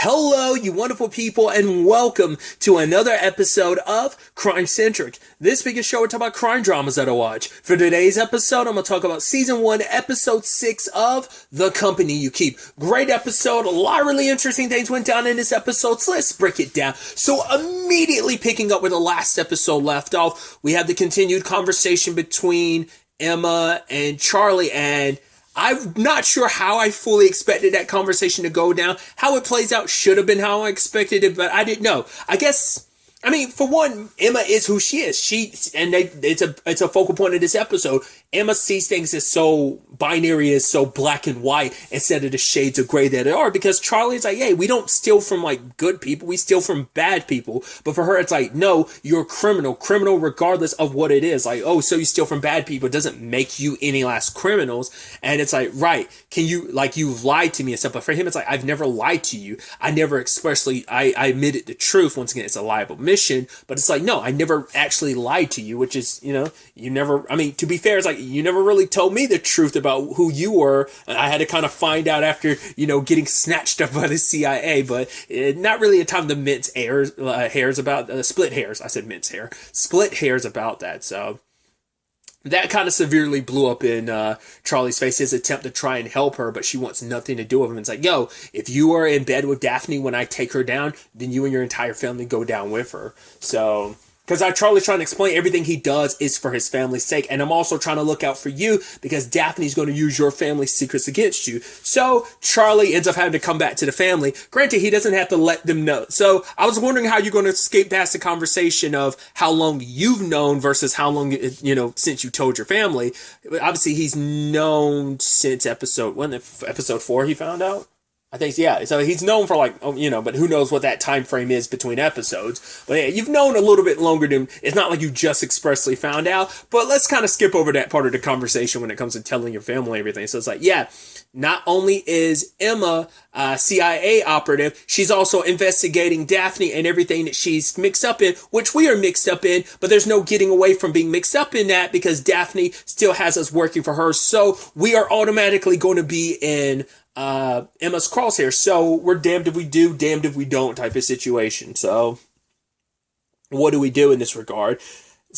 Hello, you wonderful people, and welcome to another episode of Crime Centric. This biggest show, we talk about crime dramas that I watch. For today's episode, I'm going to talk about Season 1, Episode 6 of The Company You Keep. Great episode. A lot of really interesting things went down in this episode, so let's break it down. So immediately picking up where the last episode left off, we have the continued conversation between Emma and Charlie, and I'm not sure how I fully expected that conversation to go down. How it plays out should have been how I expected it, but I didn't know. For one, Emma is who she is. It's a focal point of this episode. Emma sees things as so binary, as so black and white, instead of the shades of gray that they are. Because Charlie's like, hey, we don't steal from like good people, we steal from bad people. But for her, it's like, no, you're a criminal regardless of what it is. Like, oh, so you steal from bad people, it doesn't make you any less criminals. And it's like, right, you've lied to me and stuff. But for him, it's like, I've never lied to you. I never expressly, I admitted the truth. Once again, it's a liable mission. But it's like, no, I never actually lied to you, which is, you never, to be fair, it's like, you never really told me the truth about who you were. And I had to kind of find out after, getting snatched up by the CIA, but not really a time to mince hairs about, split hairs. I said mince hair, split hairs about that. So that kind of severely blew up in Charlie's face, his attempt to try and help her, but she wants nothing to do with him. It's like, yo, if you are in bed with Daphne when I take her down, then you and your entire family go down with her. So, because Charlie's trying to explain everything he does is for his family's sake, and I'm also trying to look out for you because Daphne's going to use your family's secrets against you. So Charlie ends up having to come back to the family. Granted, he doesn't have to let them know. So I was wondering how you're going to escape past the conversation of how long you've known versus how long, since you told your family. Obviously, he's known since episode 4 he found out. I think, yeah. So he's known for but who knows what that time frame is between episodes. But yeah, you've known a little bit longer than, it's not like you just expressly found out. But let's kind of skip over that part of the conversation when it comes to telling your family everything. So it's like, yeah, not only is Emma a CIA operative, she's also investigating Daphne and everything that she's mixed up in, which we are mixed up in, but there's no getting away from being mixed up in that because Daphne still has us working for her. So we are automatically going to be in Emma's crosshairs. So we're damned if we do, damned if we don't type of situation. So what do we do in this regard?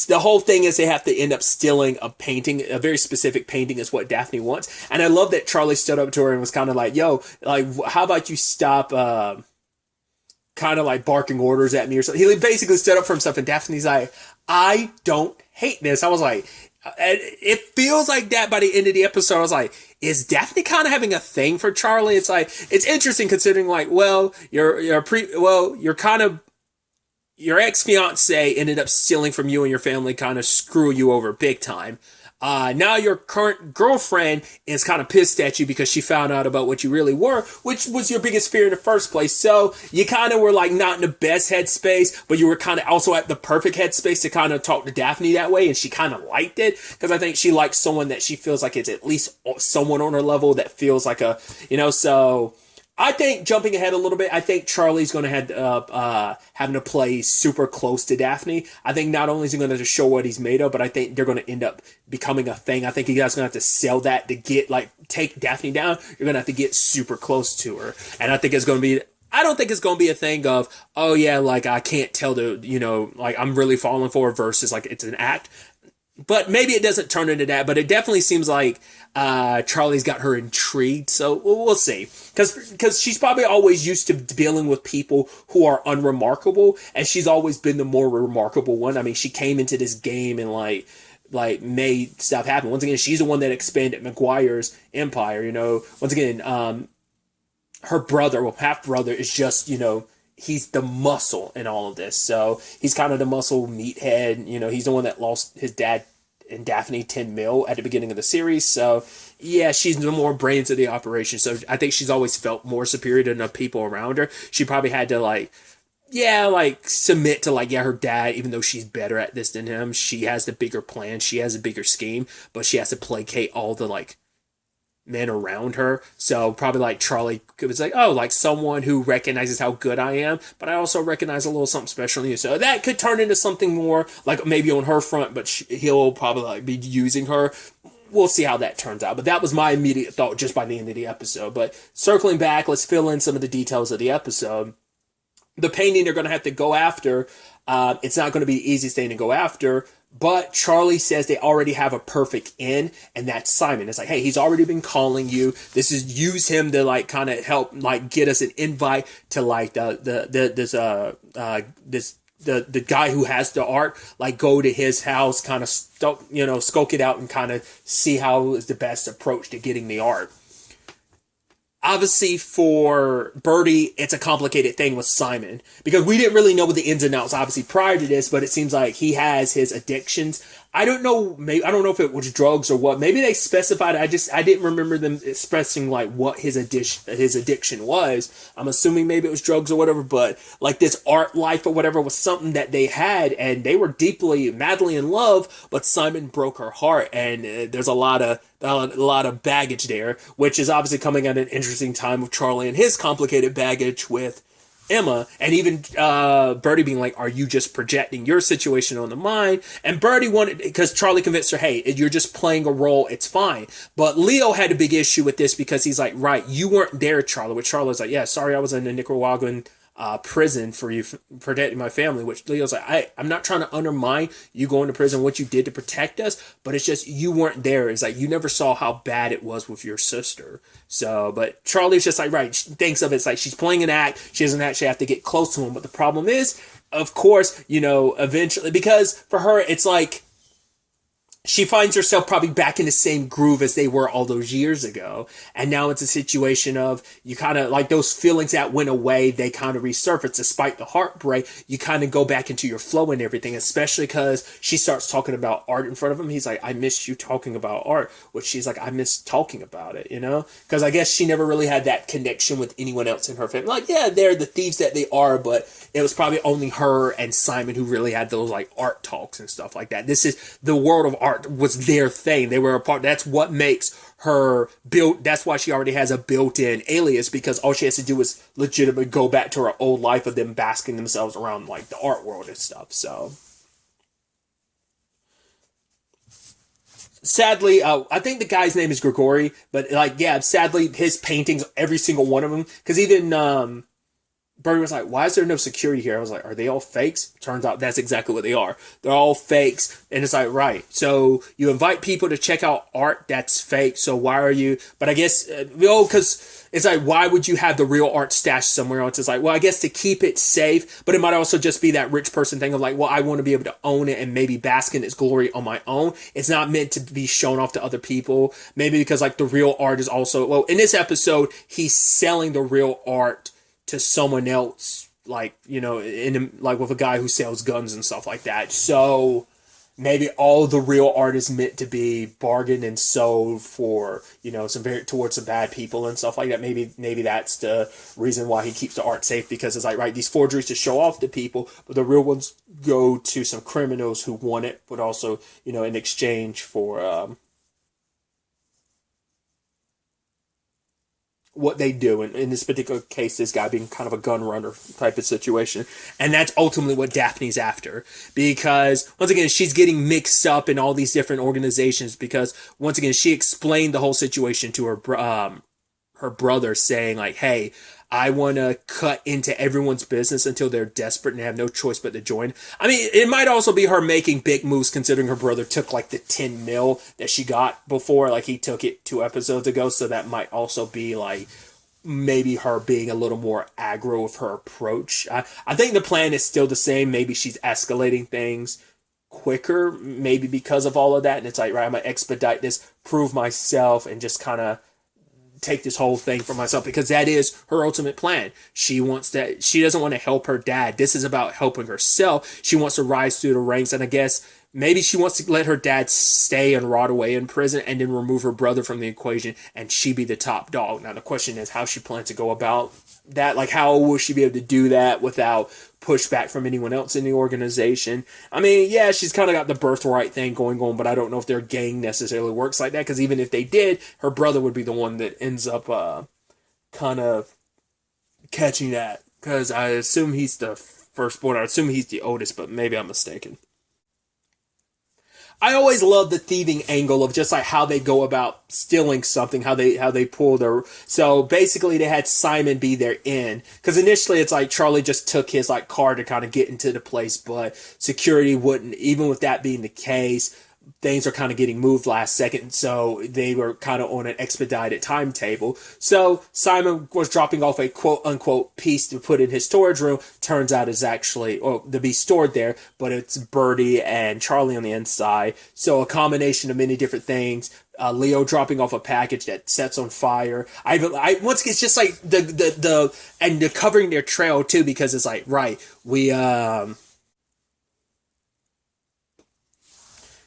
The whole thing is they have to end up stealing a painting, a very specific painting is what Daphne wants. And I love that Charlie stood up to her and was kind of like, yo, like, how about you stop, kind of like barking orders at me or something. He basically stood up for himself, and Daphne's like, I don't hate this. I was like, it feels like that by the end of the episode. I was like, is Daphne kind of having a thing for Charlie? It's like, it's interesting considering like, well, your ex-fiance ended up stealing from you and your family, kind of screw you over big time. Now your current girlfriend is kind of pissed at you because she found out about what you really were, which was your biggest fear in the first place. So you kind of were like not in the best headspace, but you were kind of also at the perfect headspace to kind of talk to Daphne that way. And she kind of liked it because I think she likes someone that she feels like it's at least someone on her level that feels like so I think, jumping ahead a little bit, I think Charlie's going to have having to play super close to Daphne. I think not only is he going to show what he's made of, but I think they're going to end up becoming a thing. I think you guys are going to have to sell that to take Daphne down. You're going to have to get super close to her. And I think it's going to be, I don't think it's going to be a thing of, oh yeah, like I can't tell like I'm really falling for her versus like it's an act. But maybe it doesn't turn into that, but it definitely seems like Charlie's got her intrigued, so we'll see. Because she's probably always used to dealing with people who are unremarkable, and she's always been the more remarkable one. I mean, she came into this game and like made stuff happen. Once again, she's the one that expanded McGuire's empire, Once again, her brother, half-brother, is just, he's the muscle in all of this. So he's kind of the muscle meathead. He's the one that lost his dad and Daphne 10 mil at the beginning of the series. So yeah, she's the more brains of the operation. So I think she's always felt more superior to enough people around her. She probably had to submit to her dad, even though she's better at this than him. She has the bigger plan. She has a bigger scheme, but she has to placate all the men around her. So probably Charlie was like, oh, like someone who recognizes how good I am, but I also recognize a little something special in you. So that could turn into something more like maybe on her front, but he'll probably be using her we'll see how that turns out. But that was my immediate thought just by the end of the episode. But circling back, let's fill in some of the details of the episode. The painting they're going to have to go after, it's not going to be the easiest thing to go after, but Charlie says they already have a perfect in, and that's Simon. It's like, hey, he's already been calling you. This is, use him to like kind of help like get us an invite to like the guy who has the art, like go to his house, kind of scope it out and kind of see how is the best approach to getting the art. Obviously, for Birdie, it's a complicated thing with Simon because we didn't really know the ins and outs, obviously, prior to this, but it seems like he has his addictions. I don't know. Maybe I don't know if it was drugs or what. Maybe they specified. I didn't remember them expressing like what his addiction was. I'm assuming maybe it was drugs or whatever. But like this art life or whatever was something that they had, and they were madly in love. But Simon broke her heart, and there's a lot of baggage there, which is obviously coming at an interesting time with Charlie and his complicated baggage with Emma, and even Birdie being like, are you just projecting your situation on the mind? And Birdie wanted, because Charlie convinced her, hey, you're just playing a role, it's fine. But Leo had a big issue with this because he's like, right, you weren't there, Charlie. Which Charlie was like, yeah, sorry, I was in the Nicaraguan prison for you protecting my family. Which Leo's like, I'm not trying to undermine you going to prison, what you did to protect us, but it's just you weren't there. It's like you never saw how bad it was with your sister. So, but Charlie's just like, right, she thinks of it, it's like she's playing an act. She doesn't actually have to get close to him. But the problem is, of course, eventually, because for her, it's like she finds herself probably back in the same groove as they were all those years ago. And now it's a situation of you kind of like those feelings that went away, they kind of resurface despite the heartbreak. You kind of go back into your flow and everything, especially because she starts talking about art in front of him. He's like, I miss you talking about art, which she's like, I miss talking about it, because I guess she never really had that connection with anyone else in her family. Like, yeah, they're the thieves that they are, but it was probably only her and Simon who really had those like art talks and stuff like that. This is the world of art was their thing. They were a part. That's what makes her built. That's why she already has a built-in alias, because all she has to do is legitimately go back to her old life of them basking themselves around like the art world and stuff. So sadly, I think the guy's name is Grigori, but like, yeah, sadly his paintings, every single one of them, because even Birdie was like, why is there no security here? I was like, are they all fakes? Turns out that's exactly what they are. They're all fakes. And it's like, right. So you invite people to check out art that's fake. So why are you? But I guess, because it's like, why would you have the real art stashed somewhere else? It's like, well, I guess to keep it safe. But it might also just be that rich person thing of like, well, I want to be able to own it and maybe bask in its glory on my own. It's not meant to be shown off to other people. Maybe because like the real art is also, well, in this episode, he's selling the real art to someone else, like, like with a guy who sells guns and stuff like that. So maybe all the real art is meant to be bargained and sold for, towards some bad people and stuff like that. Maybe that's the reason why he keeps the art safe, because it's like, right, these forgeries to show off to people, but the real ones go to some criminals who want it, but also, in exchange for, what they do. And in this particular case, this guy being kind of a gun runner type of situation. And that's ultimately what Daphne's after. Because, once again, she's getting mixed up in all these different organizations because, once again, she explained the whole situation to her brother, saying like, hey, I want to cut into everyone's business until they're desperate and have no choice but to join. I mean, it might also be her making big moves, considering her brother took like the 10 mil that she got before. Like, he took it 2 episodes ago. So that might also be like maybe her being a little more aggro with her approach. I think the plan is still the same. Maybe she's escalating things quicker, maybe because of all of that. And it's like, right, I'm going to expedite this, prove myself, and just kind of take this whole thing for myself, because that is her ultimate plan. She doesn't want to help her dad. This is about helping herself. She wants to rise through the ranks, and I guess maybe she wants to let her dad stay and rot away in prison and then remove her brother from the equation and she be the top dog. Now the question is how she plans to go about that. Like, how will she be able to do that without pushback from anyone else in the organization? I mean, yeah, she's kind of got the birthright thing going on, but I don't know if their gang necessarily works like that, because even if they did, her brother would be the one that ends up kind of catching that, because I assume he's the firstborn. I assume he's the oldest, but maybe I'm mistaken. I always love the thieving angle of just like how they go about stealing something, how they pull their. So basically, they had Simon be their in, because initially it's like Charlie just took his like car to kind of get into the place, but security wouldn't. Even with that being the case, things are kind of getting moved last second, so they were kind of on an expedited timetable. So Simon was dropping off a quote unquote piece to put in his storage room. Turns out it's actually, or to be stored there, but it's Birdie and Charlie on the inside. So a combination of many different things. Leo dropping off a package that sets on fire. I once again, it's just like the covering their trail too, because it's like, right, we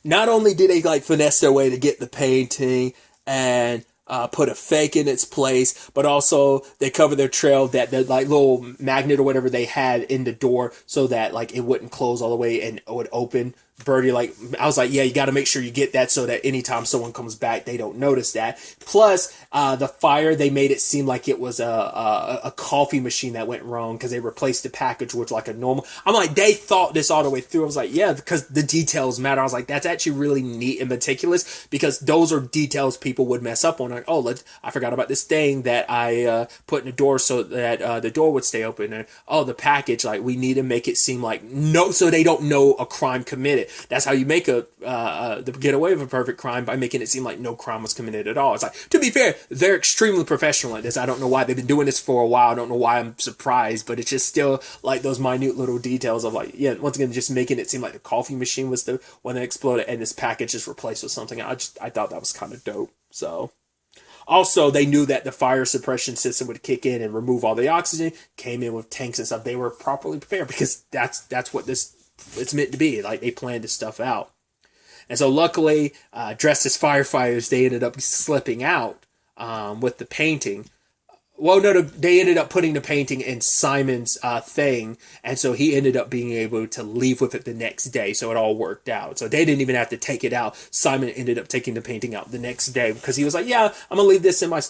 not only did they like finesse their way to get the painting and put a fake in its place, but also they covered their trail that the like little magnet or whatever they had in the door so that like it wouldn't close all the way and it would open. Birdie, like, I was like, yeah, you got to make sure you get that so that anytime someone comes back, they don't notice that. Plus, the fire, they made it seem like it was a coffee machine that went wrong because they replaced the package with like a normal. I'm like, they thought this all the way through. I was like, yeah, because the details matter. I was like, that's actually really neat and meticulous because those are details people would mess up on. Like, oh, I forgot about this thing that I put in the door so that the door would stay open. And oh, the package, like, we need to make it seem like no, so they don't know a crime committed. That's how you make get away with a perfect crime, by making it seem like no crime was committed at all. It's like, to be fair, they're extremely professional at this. I don't know why they've been doing this for a while. I don't know why I'm surprised, but it's just still like those minute little details of like, yeah, once again, just making it seem like the coffee machine was the one that exploded and this package is replaced with something. I thought that was kind of dope. So. Also, they knew that the fire suppression system would kick in and remove all the oxygen, came in with tanks and stuff. They were properly prepared because that's what it's meant to be. Like, they planned this stuff out. And so luckily, dressed as firefighters, they ended up slipping out with the painting. Well, no, they ended up putting the painting in Simon's thing, and so he ended up being able to leave with it the next day, so it all worked out. So they didn't even have to take it out. Simon ended up taking the painting out the next day, because he was like, yeah, I'm going to leave this in my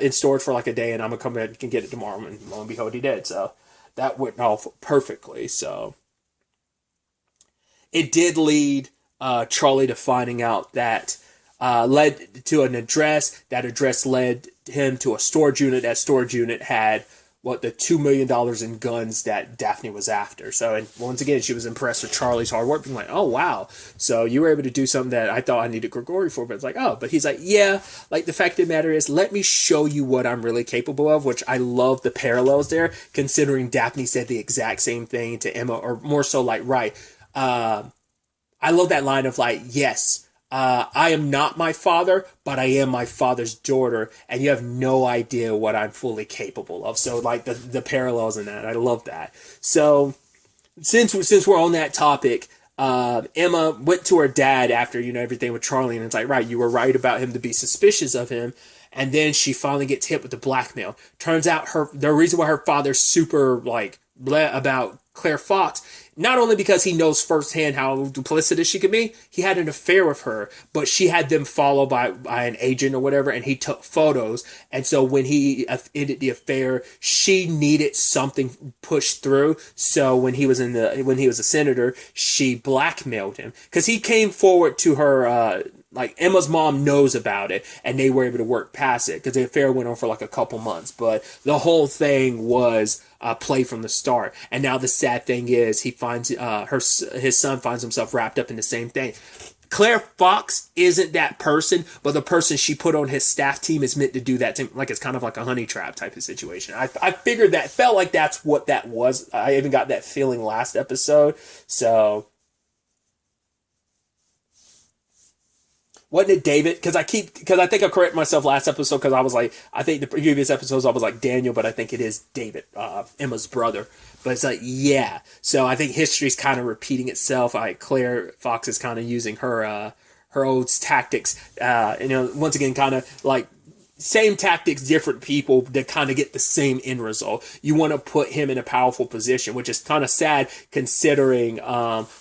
in storage for like a day, and I'm going to come back and get it tomorrow, and lo and behold, he did. So that went off perfectly. So it did lead Charlie to finding out that led to an address. That address led him to a storage unit. That storage unit had the $2 million in guns that Daphne was after. So, and once again, she was impressed with Charlie's hard work, being like, oh, wow. So you were able to do something that I thought I needed Gregory for, but it's like, oh, but he's like, yeah, like, the fact of the matter is, let me show you what I'm really capable of, which I love the parallels there, considering Daphne said the exact same thing to Emma, or more so like, right. I love that line of like, yes, I am not my father, but I am my father's daughter, and you have no idea what I'm fully capable of. So like the parallels in that, I love that. So since we're on that topic, Emma went to her dad after, everything with Charlie, and it's like, right, you were right about him to be suspicious of him. And then she finally gets hit with the blackmail. Turns out the reason why her father's super like bleh about Claire Fox, not only because he knows firsthand how duplicitous she could be, he had an affair with her, but she had them followed by an agent or whatever, and he took photos. And so when he ended the affair, she needed something pushed through. So when he was a senator, she blackmailed him, because he came forward to her. Like, Emma's mom knows about it, and they were able to work past it, because the affair went on for like a couple months. But the whole thing was play from the start. And now the sad thing is, he finds his son finds himself wrapped up in the same thing. Claire Fox isn't that person, but the person she put on his staff team is meant to do that to, like, it's kind of like a honey trap type of situation. I figured that, felt like that's what that was. I even got that feeling last episode. So wasn't it David? Because I think I corrected myself last episode, because I was like, I think the previous episodes I was like Daniel, but I think it is David, Emma's brother. But it's like, yeah. So I think history's kind of repeating itself. Claire Fox is kind of using her old tactics. Once again, kind of like same tactics, different people to kind of get the same end result. You want to put him in a powerful position, which is kind of sad considering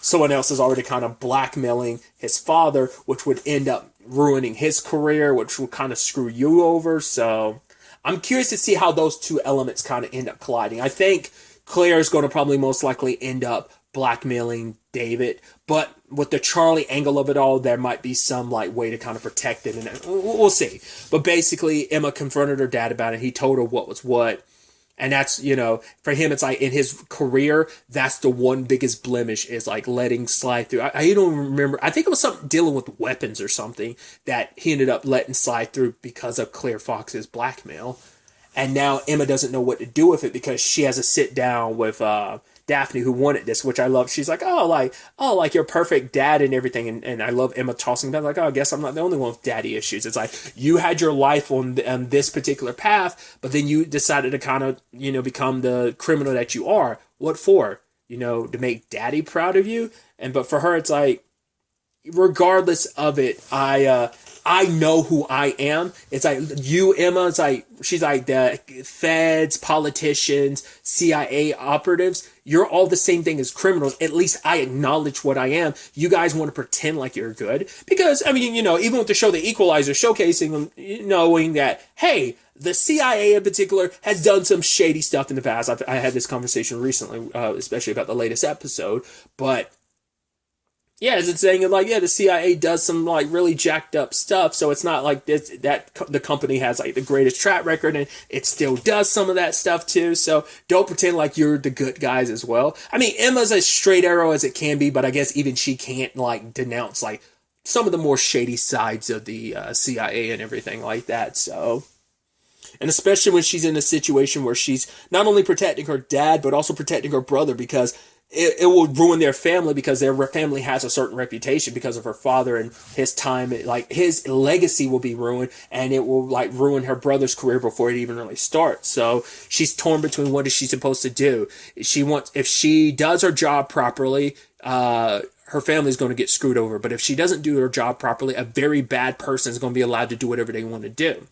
someone else is already kind of blackmailing his father, which would end up ruining his career, which would kind of screw you over. So I'm curious to see how those two elements kind of end up colliding. I think Claire is going to probably most likely end up blackmailing David, but with the Charlie angle of it all, there might be some like way to kind of protect it, and we'll see. But basically, Emma confronted her dad about it. He told her what was what. And that's, for him, it's like in his career, that's the one biggest blemish is like letting slide through. I don't remember. I think it was something dealing with weapons or something that he ended up letting slide through because of Claire Fox's blackmail. And now Emma doesn't know what to do with it because she has a sit down with Daphne, who wanted this, which I love. She's like, like you're a perfect dad and everything. And I love Emma tossing down like, I guess I'm not the only one with daddy issues. It's like, you had your life on this particular path, but then you decided to kind of, become the criminal that you are. What for? To make daddy proud of you? But for her, it's like, regardless of it, I know who I am. It's like you, Emma. It's like she's like the feds, politicians, CIA operatives. You're all the same thing as criminals. At least I acknowledge what I am. You guys want to pretend like you're good because even with the show The Equalizer, showcasing them, knowing that hey, the CIA in particular has done some shady stuff in the past. I had this conversation recently, especially about the latest episode, but. Yeah, is it saying like, the CIA does some like really jacked up stuff, so it's not like that the company has like the greatest track record, and it still does some of that stuff too. So don't pretend like you're the good guys as well. I mean, Emma's as straight arrow as it can be, but I guess even she can't like denounce like some of the more shady sides of the CIA and everything like that. So. And especially when she's in a situation where she's not only protecting her dad, but also protecting her brother because it will ruin their family because their family has a certain reputation because of her father and his time. Like his legacy will be ruined and it will like ruin her brother's career before it even really starts. So she's torn between what is she supposed to do. If she does her job properly, her family's going to get screwed over. But if she doesn't do her job properly, a very bad person is going to be allowed to do whatever they want to do.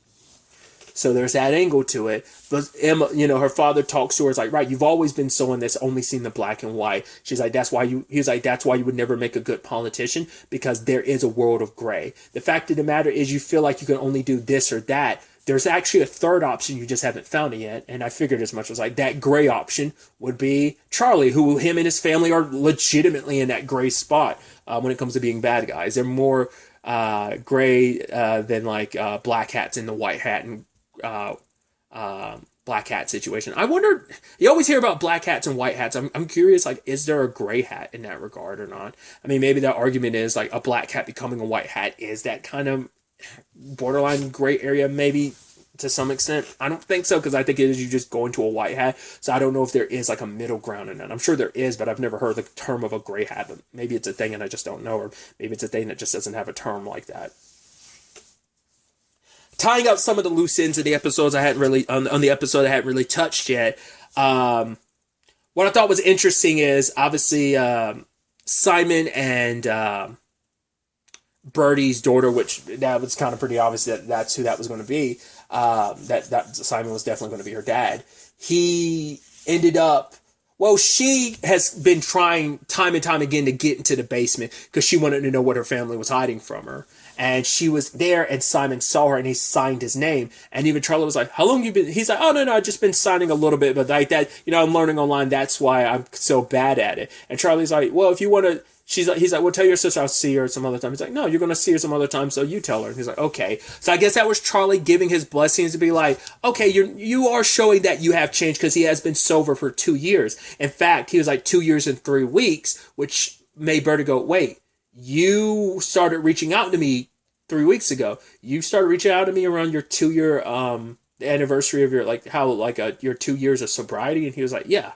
So there's that angle to it. But Emma, her father talks to her. It's like, right, you've always been someone that's only seen the black and white. She's like, that's why you would never make a good politician because there is a world of gray. The fact of the matter is you feel like you can only do this or that. There's actually a third option. You just haven't found it yet. And I figured as much. As like that gray option would be Charlie, who him and his family are legitimately in that gray spot when it comes to being bad guys. They're more gray than like black hats in the white hat and black hat situation. I wonder, you always hear about black hats and white hats. I'm curious, like, is there a gray hat in that regard or not? I mean, maybe that argument is like a black hat becoming a white hat is that kind of borderline gray area, maybe to some extent. I don't think so because I think it is you just go into a white hat. So I don't know if there is like a middle ground in that. I'm sure there is, but I've never heard the term of a gray hat. But maybe it's a thing and I just don't know, or maybe it's a thing that just doesn't have a term like that. Tying up some of the loose ends of the episodes I hadn't really on the episode I hadn't really touched yet. What I thought was interesting is obviously Simon and Birdie's daughter, which that was kind of pretty obvious that that's who that was going to be. That Simon was definitely going to be her dad. He ended up. Well, she has been trying time and time again to get into the basement because she wanted to know what her family was hiding from her. And she was there and Simon saw her and he signed his name. And even Charlie was like, how long you been? He's like, oh, no, I've just been signing a little bit. But like that, I'm learning online. That's why I'm so bad at it. And Charlie's like, well, if you want to, he's like, well, tell your sister I'll see her some other time. He's like, no, you're going to see her some other time. So you tell her. And he's like, okay. So I guess that was Charlie giving his blessings to be like, okay, you are showing that you have changed because he has been sober for 2 years. In fact, he was like 2 years and 3 weeks, which made Bertie go, wait. You started reaching out to me 3 weeks ago. You started reaching out to me around your 2-year anniversary of your your 2 years of sobriety, and he was like, yeah,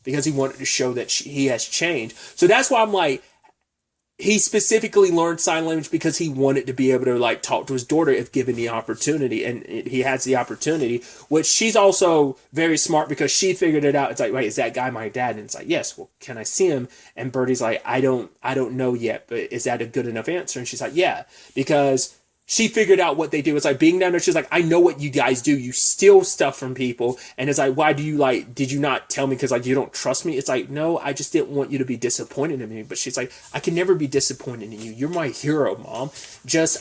because he wanted to show that he has changed. So that's why I'm like, he specifically learned sign language because he wanted to be able to like talk to his daughter if given the opportunity, and he has the opportunity, which she's also very smart because she figured it out. It's like, wait, is that guy my dad? And it's like, yes. Well, can I see him? And Bertie's like, I don't know yet, but is that a good enough answer? And she's like, yeah, because she figured out what they do. It's like being down there. She's like, I know what you guys do. You steal stuff from people. And it's like, why do you did you not tell me? Because you don't trust me. It's like, no, I just didn't want you to be disappointed in me. But she's like, I can never be disappointed in you. You're my hero, Mom.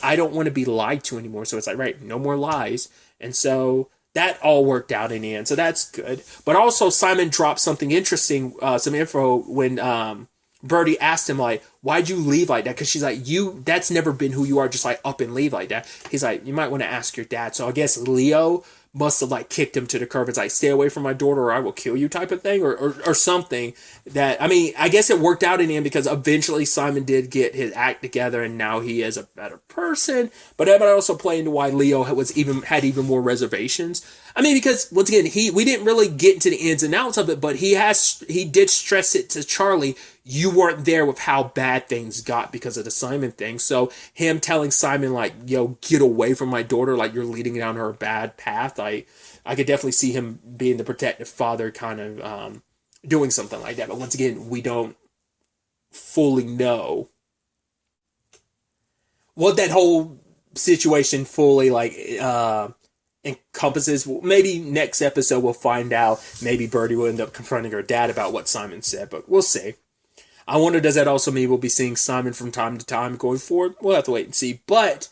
I don't want to be lied to anymore. So it's like, right, no more lies. And so that all worked out in the end, so that's good. But also Simon dropped something interesting, some info when Birdie asked him, like, why'd you leave like that? Because she's like, that's never been who you are, just like up and leave like that. He's like, you might want to ask your dad. So I guess Leo must have like kicked him to the curb. It's like, stay away from my daughter or I will kill you type of thing, or something. That, I mean, I guess it worked out in the end because eventually Simon did get his act together and now he is a better person. But that might also play into why Leo had even more reservations. I mean, because once again, we didn't really get into the ins and outs of it, but he did stress it to Charlie. You weren't there with how bad things got because of the Simon thing. So him telling Simon, like, yo, get away from my daughter, like you're leading down her bad path. I could definitely see him being the protective father, kind of doing something like that. But once again, we don't fully know what that whole situation fully encompasses. Maybe next episode we'll find out. Maybe Birdie will end up confronting her dad about what Simon said, but we'll see. I wonder, does that also mean we'll be seeing Simon from time to time going forward? We'll have to wait and see. But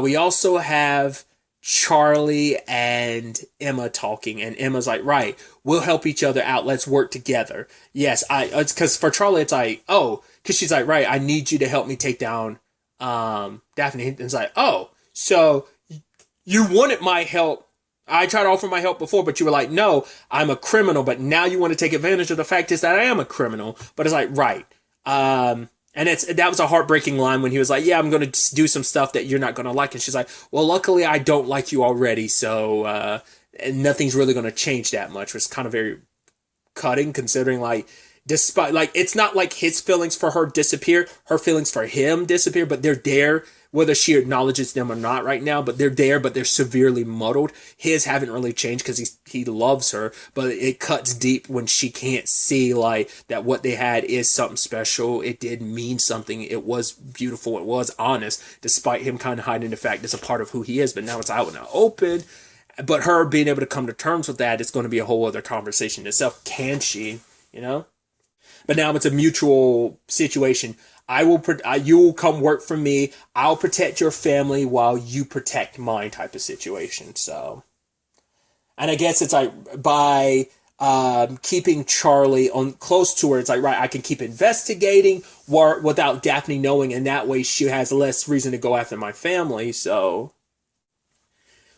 we also have Charlie and Emma talking, and Emma's like, right, we'll help each other out. Let's work together. Yes, it's because for Charlie, it's like, oh, because she's like, right, I need you to help me take down Daphne. And it's like, oh, so you wanted my help. I tried to offer my help before, but you were like, no, I'm a criminal. But now you want to take advantage of the fact is that I am a criminal. But it's like, right. And that was a heartbreaking line when he was like, yeah, I'm going to do some stuff that you're not going to like. And she's like, well, luckily I don't like you already. So nothing's really going to change that much. It's kind of very cutting considering despite it's not like his feelings for her disappear. Her feelings for him disappear, but they're there. Whether she acknowledges them or not right now, but they're there, but they're severely muddled. His haven't really changed because he loves her, but it cuts deep when she can't see that what they had is something special. It did mean something. It was beautiful. It was honest, despite him kind of hiding the fact it's a part of who he is, but now it's out in the open. But her being able to come to terms with that is going to be a whole other conversation itself. Can she, But now it's a mutual situation. You will come work for me. I'll protect your family while you protect mine type of situation. So, and I guess it's like by keeping Charlie on close to her, it's like, right, I can keep investigating without Daphne knowing, and that way she has less reason to go after my family. So,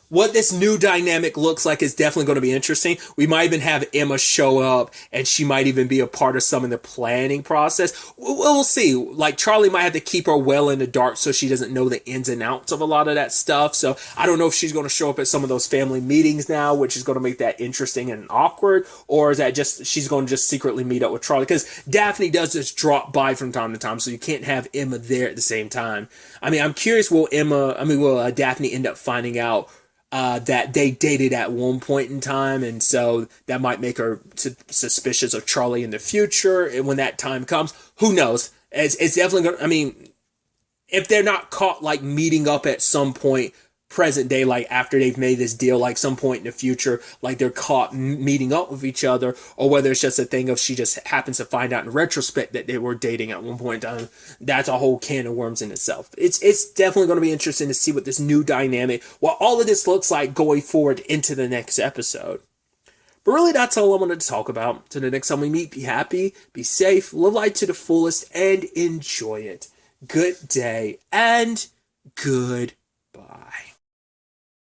what this new dynamic looks like is definitely going to be interesting. We might even have Emma show up, and she might even be a part of some of the planning process. We'll see. Charlie might have to keep her well in the dark so she doesn't know the ins and outs of a lot of that stuff. So I don't know if she's going to show up at some of those family meetings now, which is going to make that interesting and awkward, or is that just she's going to just secretly meet up with Charlie? Because Daphne does just drop by from time to time, so you can't have Emma there at the same time. I mean, I'm curious, will Daphne end up finding out that they dated at one point in time, and so that might make her suspicious of Charlie in the future. And when that time comes, who knows? It's definitely going to, I mean, if they're not caught meeting up at some point present day, after they've made this deal, some point in the future, they're caught meeting up with each other, or whether it's just a thing of she just happens to find out in retrospect that they were dating at one point in time, that's a whole can of worms in itself. It's definitely going to be interesting to see what this new dynamic, what all of this looks like going forward into the next episode. But really, that's all I wanted to talk about. Till the next time we meet, be happy, be safe, live life to the fullest, and enjoy it. Good day, and goodbye.